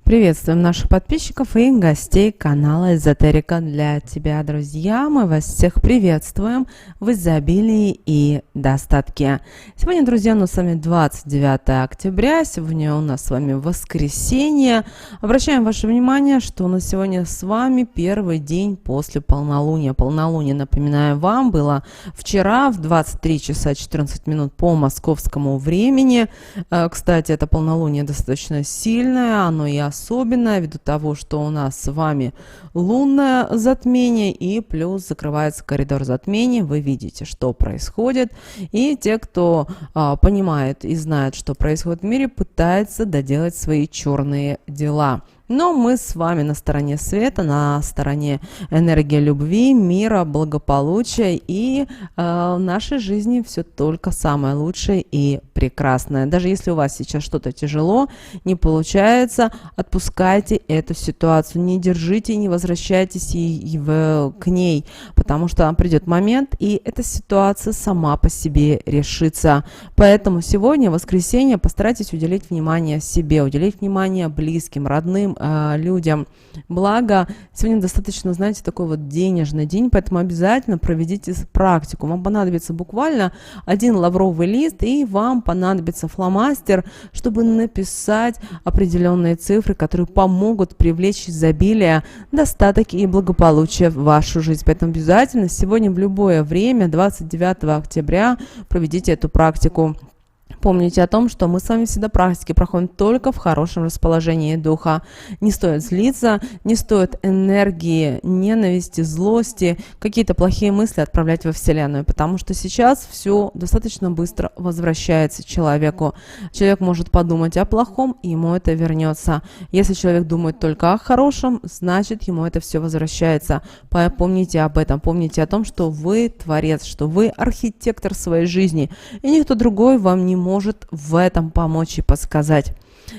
Приветствуем наших подписчиков и гостей канала Эзотерика для тебя, друзья. Мы вас всех приветствуем в изобилии и достатке. Сегодня, друзья, у нас с вами 29 октября. Сегодня у нас с вами воскресенье. Обращаем ваше внимание, что у нас сегодня с вами первый день после полнолуния. Полнолуние, напоминаю вам, было вчера в 23 часа 14 минут по московскому времени. Кстати, это полнолуние достаточно сильное, оно и особенное, ввиду того, что у нас с вами лунное затмение и плюс закрывается коридор затмений. Вы видите, что происходит. И те, кто понимает и знает, что происходит в мире, пытаются доделать свои черные дела. Но мы с вами на стороне света, на стороне энергии любви, мира, благополучия, и в нашей жизни все только самое лучшее и прекрасное. Даже если у вас сейчас что-то тяжело, не получается, отпускайте эту ситуацию, не держите, не возвращайтесь к ней, потому что придет момент, и эта ситуация сама по себе решится. Поэтому сегодня, воскресенье, постарайтесь уделить внимание себе, уделить внимание близким, родным, людям. Благо, сегодня достаточно, знаете, такой вот денежный день, поэтому обязательно проведите практику. Вам понадобится буквально один лавровый лист, и вам понадобится фломастер, чтобы написать определенные цифры, которые помогут привлечь изобилие, достаток и благополучие в вашу жизнь. Поэтому обязательно сегодня в любое время, 29 октября, проведите эту практику. Помните о том, что мы с вами всегда практики проходим только в хорошем расположении духа. Не стоит злиться, не стоит энергии, ненависти, злости, какие-то плохие мысли отправлять во Вселенную, потому что сейчас все достаточно быстро возвращается человеку. Человек может подумать о плохом, и ему это вернется. Если человек думает только о хорошем, значит, ему это все возвращается. Помните об этом, помните о том, что вы творец, что вы архитектор своей жизни, и никто другой вам не может в этом помочь и подсказать.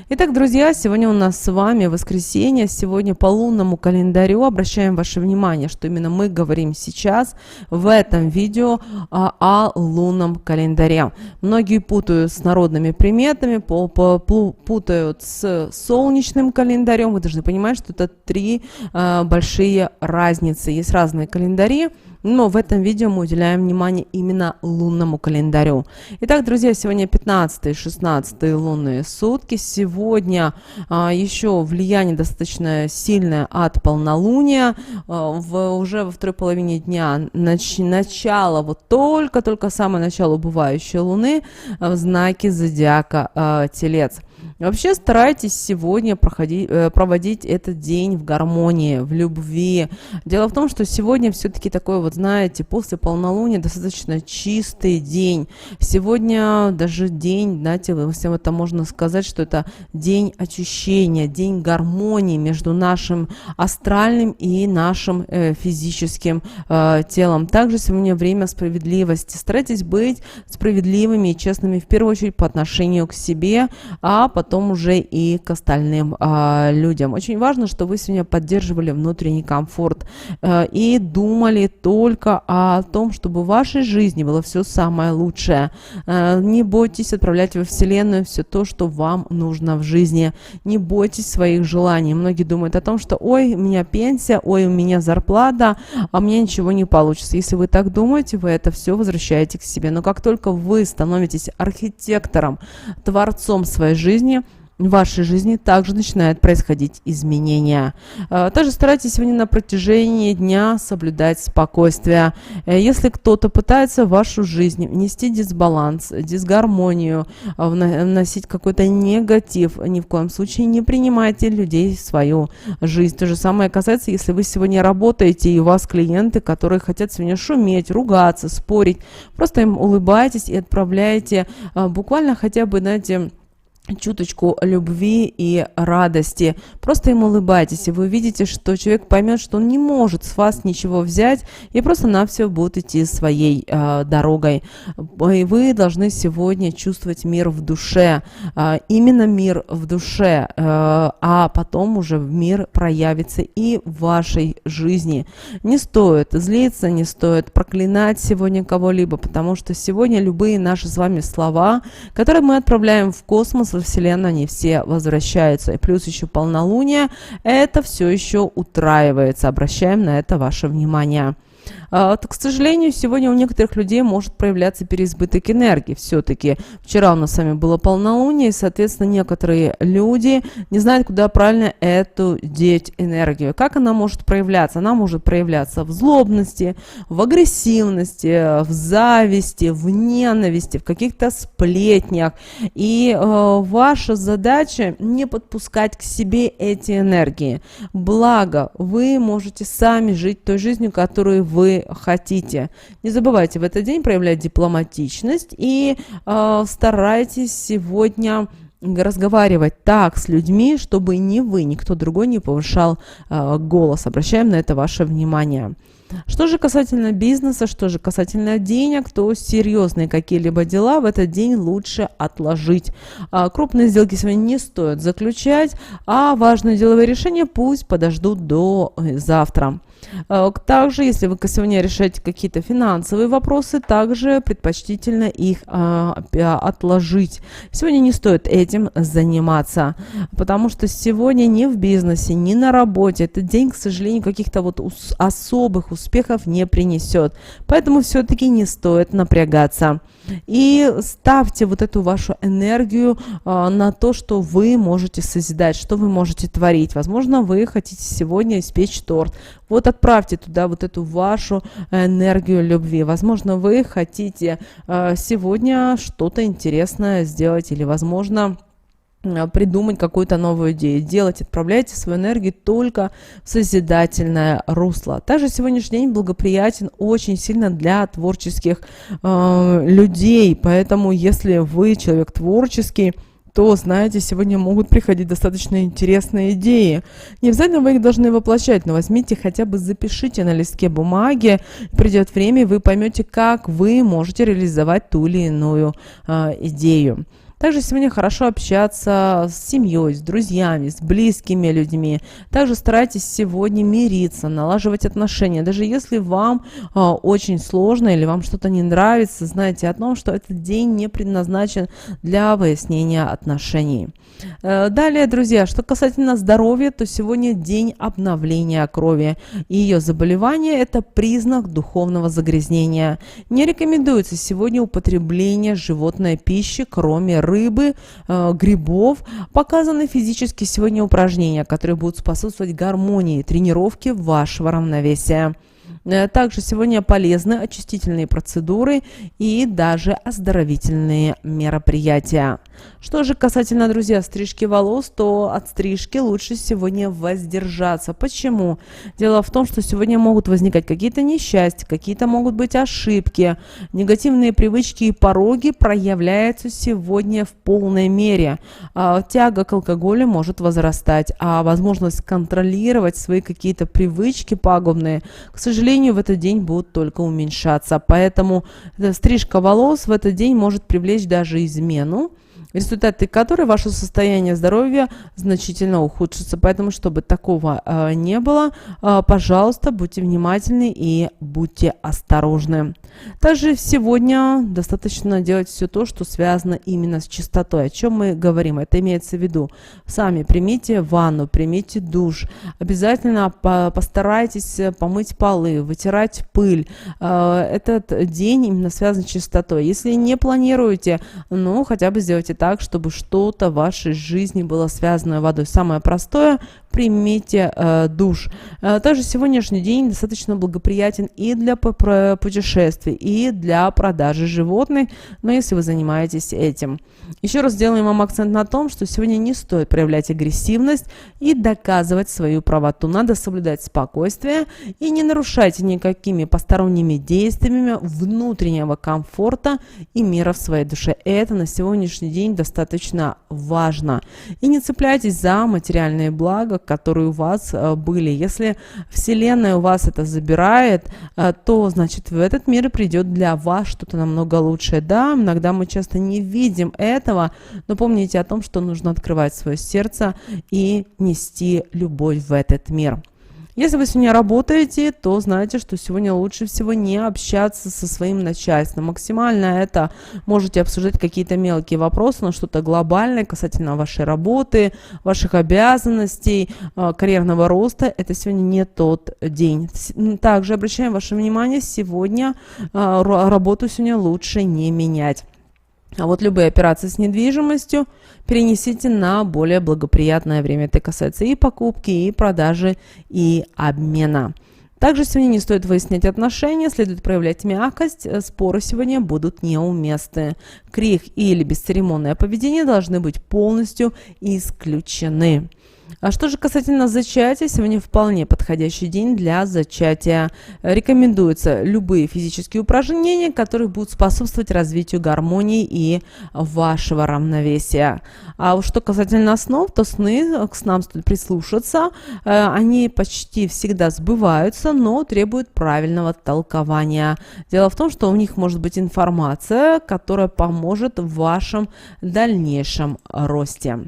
Итак, друзья, сегодня у нас с вами воскресенье, сегодня по лунному календарю. Обращаем ваше внимание, что именно мы говорим сейчас в этом видео о лунном календаре. Многие путают с народными приметами, путают с солнечным календарем. Вы должны понимать, что это три большие разницы. Есть разные календари, но в этом видео мы уделяем внимание именно лунному календарю. Итак, друзья, сегодня 15 и 16 лунные сутки. Сегодня еще влияние достаточно сильное от полнолуния. Уже во второй половине дня начало, вот только самое начало убывающей луны в знаке зодиака Телец. Вообще старайтесь сегодня проводить этот день в гармонии, в любви. Дело в том, что сегодня все-таки такой вот, знаете, после полнолуния достаточно чистый день. Сегодня даже день, знаете, всем это можно сказать, что это день очищения, день гармонии между нашим астральным и нашим физическим телом. Также сегодня время справедливости. Старайтесь быть справедливыми и честными в первую очередь по отношению к себе, а потом уже и к остальным людям. Очень важно, что вы сегодня поддерживали внутренний комфорт и думали только о том, чтобы в вашей жизни было все самое лучшее. Не бойтесь отправлять во Вселенную все то, что вам нужно в жизни. Не бойтесь своих желаний. Многие думают о том, что ой, у меня пенсия, ой, у меня зарплата, а мне ничего не получится. Если вы так думаете, вы это все возвращаете к себе. Но как только вы становитесь архитектором, творцом своей жизни, в вашей жизни также начинают происходить изменения. Также старайтесь сегодня на протяжении дня соблюдать спокойствие. Если кто-то пытается в вашу жизнь внести дисбаланс, дисгармонию, вносить какой-то негатив, ни в коем случае не принимайте людей в свою жизнь. То же самое касается, если вы сегодня работаете, и у вас клиенты, которые хотят сегодня шуметь, ругаться, спорить. Просто им улыбайтесь и отправляйте буквально хотя бы, знаете, чуточку любви и радости. Просто им улыбайтесь, и вы увидите, что человек поймет, что он не может с вас ничего взять, и просто-навсего будет идти своей дорогой. И вы должны сегодня чувствовать мир в душе, именно мир в душе, а потом уже мир проявится и в вашей жизни. Не стоит злиться, не стоит проклинать сегодня кого-либо, потому что сегодня любые наши с вами слова, которые мы отправляем в космос, во Вселенную, они все возвращаются. И плюс еще полнолуние, это все еще утраивается. Обращаем на это ваше внимание. К сожалению, сегодня у некоторых людей может проявляться переизбыток энергии. Все-таки вчера у нас с вами было полнолуние, и, соответственно, некоторые люди не знают, куда правильно эту деть энергию. Как она может проявляться? Она может проявляться в злобности, в агрессивности, в зависти, в ненависти, в каких-то сплетнях. И ваша задача не подпускать к себе эти энергии. Благо, вы можете сами жить той жизнью, которую вы хотите. Не забывайте в этот день проявлять дипломатичность и старайтесь сегодня разговаривать так с людьми, чтобы ни вы, ни кто другой не повышал голос. Обращаем на это ваше внимание. Что же касательно бизнеса, что же касательно денег, то серьезные какие-либо дела в этот день лучше отложить. Крупные сделки сегодня не стоит заключать, а важные деловые решения пусть подождут до завтра. Также, если вы сегодня решаете какие-то финансовые вопросы, также предпочтительно их отложить. Сегодня не стоит этим заниматься, потому что сегодня ни в бизнесе, ни на работе этот день, к сожалению, каких-то вот особых успехов не принесет. Поэтому все-таки не стоит напрягаться. И ставьте вот эту вашу энергию на то, что вы можете созидать, что вы можете творить. Возможно, вы хотите сегодня испечь торт. Вот отправьте туда вот эту вашу энергию любви. Возможно, вы хотите сегодня что-то интересное сделать или, возможно, придумать какую-то новую идею. Делать, отправляйте свою энергию только в созидательное русло. Также сегодняшний день благоприятен очень сильно для творческих людей. Поэтому, если вы человек творческий, то, знаете, сегодня могут приходить достаточно интересные идеи. Не обязательно вы их должны воплощать, но возьмите, хотя бы запишите на листке бумаги. Придет время, и вы поймете, как вы можете реализовать ту или иную идею. Также сегодня хорошо общаться с семьей, с друзьями, с близкими людьми. Также старайтесь сегодня мириться, налаживать отношения. Даже если вам очень сложно или вам что-то не нравится, знайте о том, что этот день не предназначен для выяснения отношений. Далее, друзья, что касательно здоровья, то сегодня день обновления крови. И ее заболевание – это признак духовного загрязнения. Не рекомендуется сегодня употребление животной пищи, кроме рыбы, грибов. Показаны физически сегодня упражнения, которые будут способствовать гармонии, тренировке вашего равновесия. Также сегодня полезны очистительные процедуры и даже оздоровительные мероприятия. Что же касательно, друзья, стрижки волос, то от стрижки лучше сегодня воздержаться. Почему? Дело в том, что сегодня могут возникать какие-то несчастья, какие-то могут быть ошибки, негативные привычки и пороги проявляются сегодня в полной мере. Тяга к алкоголю может возрастать, а возможность контролировать свои какие-то привычки пагубные, к сожалению, в этот день будут только уменьшаться. Поэтому стрижка волос в этот день может привлечь даже измену, результаты которой ваше состояние здоровья значительно ухудшится. Поэтому, чтобы такого не было, пожалуйста, будьте внимательны и будьте осторожны. Также сегодня достаточно делать все то, что связано именно с чистотой. О чем мы говорим? Это имеется в виду. Сами примите ванну, примите душ. Обязательно постарайтесь помыть полы, вытирать пыль. Этот день именно связан с чистотой. Если не планируете, ну, хотя бы сделайте так, чтобы что-то в вашей жизни было связано водой. Самое простое – примите душ. Также сегодняшний день достаточно благоприятен и для путешествий, и для продажи животных, но если вы занимаетесь этим. Еще раз делаем вам акцент на том, что сегодня не стоит проявлять агрессивность и доказывать свою правоту. Надо соблюдать спокойствие и не нарушайте никакими посторонними действиями внутреннего комфорта и мира в своей душе. Это на сегодняшний день достаточно важно. И не цепляйтесь за материальные блага, которые у вас были. Если Вселенная у вас это забирает, то, значит, в этот мир придет для вас что-то намного лучшее. Да, иногда мы часто не видим этого, но помните о том, что нужно открывать свое сердце и нести любовь в этот мир. Если вы сегодня работаете, то знайте, что сегодня лучше всего не общаться со своим начальством. Максимально это можете обсуждать какие-то мелкие вопросы, но что-то глобальное касательно вашей работы, ваших обязанностей, карьерного роста. Это сегодня не тот день. Также обращаем ваше внимание, сегодня работу сегодня лучше не менять. А вот любые операции с недвижимостью перенесите на более благоприятное время. Это касается и покупки, и продажи, и обмена. Также сегодня не стоит выяснять отношения, следует проявлять мягкость, споры сегодня будут неуместны. Крик или бесцеремонное поведение должны быть полностью исключены. А что же касательно зачатия, сегодня вполне подходящий день для зачатия. Рекомендуются любые физические упражнения, которые будут способствовать развитию гармонии и вашего равновесия. А что касательно снов, то к снам стоит прислушаться. Они почти всегда сбываются, но требуют правильного толкования. Дело в том, что у них может быть информация, которая поможет в вашем дальнейшем росте.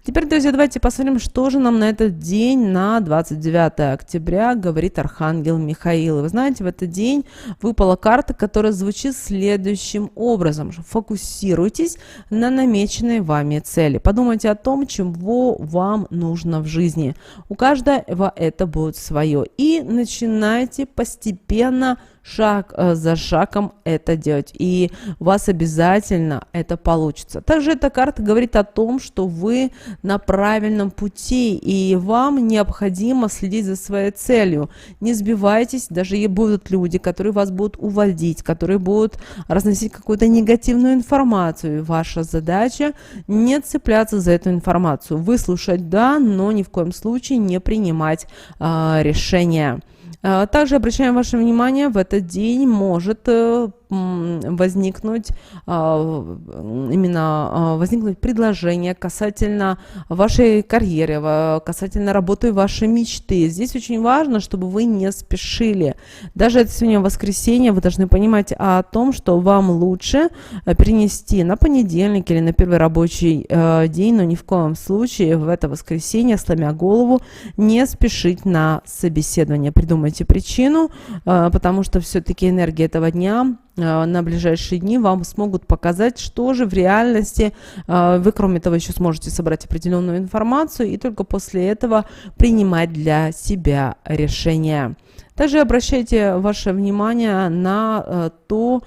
Теперь, друзья, давайте посмотрим, что же нам на этот день, на 29 октября, говорит Архангел Михаил. И вы знаете, в этот день выпала карта, которая звучит следующим образом. Фокусируйтесь на намеченной вами цели. Подумайте о том, чего вам нужно в жизни. У каждого это будет свое. И начинайте постепенно, шаг за шагом это делать, и у вас обязательно это получится. Также эта карта говорит о том, что вы на правильном пути, и вам необходимо следить за своей целью. Не сбивайтесь, даже и будут люди, которые вас будут уводить, которые будут разносить какую-то негативную информацию. Ваша задача не цепляться за эту информацию, выслушать, да, но ни в коем случае не принимать решения. Также обращаем ваше внимание, в этот день может возникнуть предложение касательно вашей карьеры, касательно работы вашей мечты. Здесь очень важно, чтобы вы не спешили. Даже это сегодня воскресенье, вы должны понимать о том, что вам лучше перенести на понедельник или на первый рабочий день, но ни в коем случае в это воскресенье, сломя голову, не спешить на собеседование. Придумайте причину, потому что все-таки энергия этого дня на ближайшие дни вам смогут показать, что же в реальности. Вы, кроме того, еще сможете собрать определенную информацию и только после этого принимать для себя решения. Также обращайте ваше внимание на то,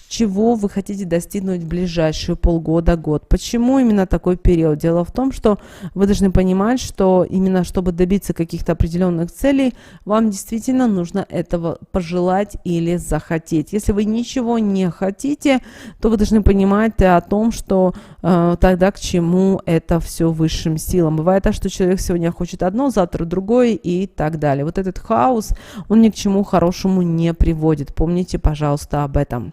чего вы хотите достигнуть в ближайшие полгода-год. Почему именно такой период? Дело в том, что вы должны понимать, что именно чтобы добиться каких-то определенных целей, вам действительно нужно этого пожелать или захотеть. Если вы ничего не хотите, то вы должны понимать о том, что тогда к чему это все высшим силам. Бывает так, что человек сегодня хочет одно, завтра другое и так далее. Вот этот хаос, он ни к чему хорошему не приводит. Помните, пожалуйста, об этом.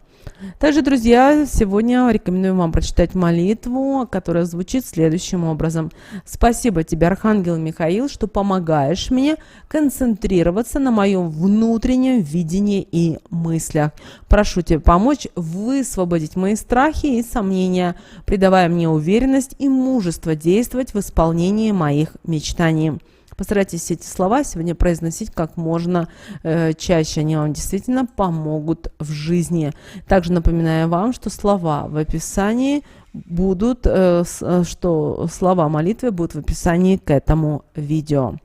Также, друзья, сегодня рекомендую вам прочитать молитву, которая звучит следующим образом. Спасибо тебе, Архангел Михаил, что помогаешь мне концентрироваться на моем внутреннем видении и мыслях. Прошу тебя помочь высвободить мои страхи и сомнения, придавая мне уверенность и мужество действовать в исполнении моих мечтаний. Постарайтесь эти слова сегодня произносить как можно чаще. Они вам действительно помогут в жизни. Также напоминаю вам, что слова в описании будут, что слова молитвы будут в описании к этому видео.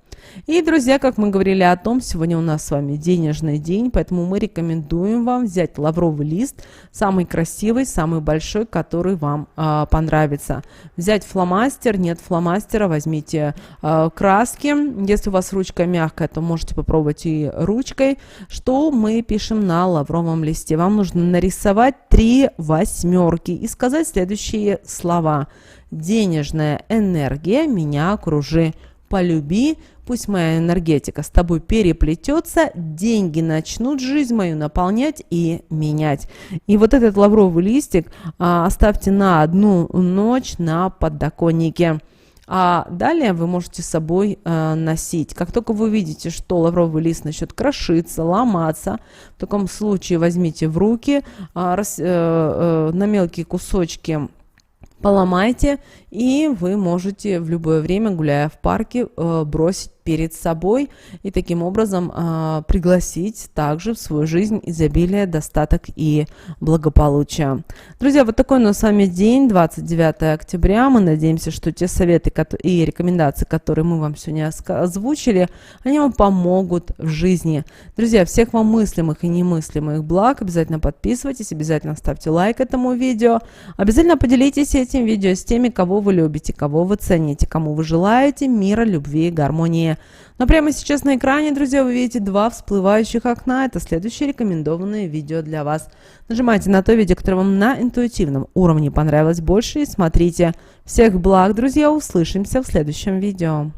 И, друзья, как мы говорили о том, сегодня у нас с вами денежный день, поэтому мы рекомендуем вам взять лавровый лист, самый красивый, самый большой, который вам понравится. Взять фломастер, нет фломастера, возьмите краски. Если у вас ручка мягкая, то можете попробовать и ручкой. Что мы пишем на лавровом листе? Вам нужно нарисовать 3 восьмерки и сказать следующие слова. Денежная энергия, меня окружи. Полюби, пусть моя энергетика с тобой переплетется, деньги начнут жизнь мою наполнять и менять. И вот этот лавровый листик оставьте на одну ночь на подоконнике. А далее вы можете с собой носить. Как только вы видите, что лавровый лист начнет крошиться, ломаться, в таком случае возьмите в руки, на мелкие кусочки поломайте и вы можете в любое время, гуляя в парке, бросить перед собой и таким образом пригласить также в свою жизнь изобилие, достаток и благополучие. Друзья, вот такой у нас с вами день, 29 октября. Мы надеемся, что те советы и рекомендации, которые мы вам сегодня озвучили, они вам помогут в жизни. Друзья, всех вам мыслимых и немыслимых благ. Обязательно подписывайтесь, обязательно ставьте лайк этому видео. Обязательно поделитесь этим видео с теми, кого вы любите, кого вы цените, кому вы желаете мира, любви и гармонии. Но прямо сейчас на экране, друзья, вы видите два всплывающих окна. Это следующие рекомендованные видео для вас. Нажимайте на то видео, которое вам на интуитивном уровне понравилось больше, и смотрите. Всех благ, друзья, услышимся в следующем видео.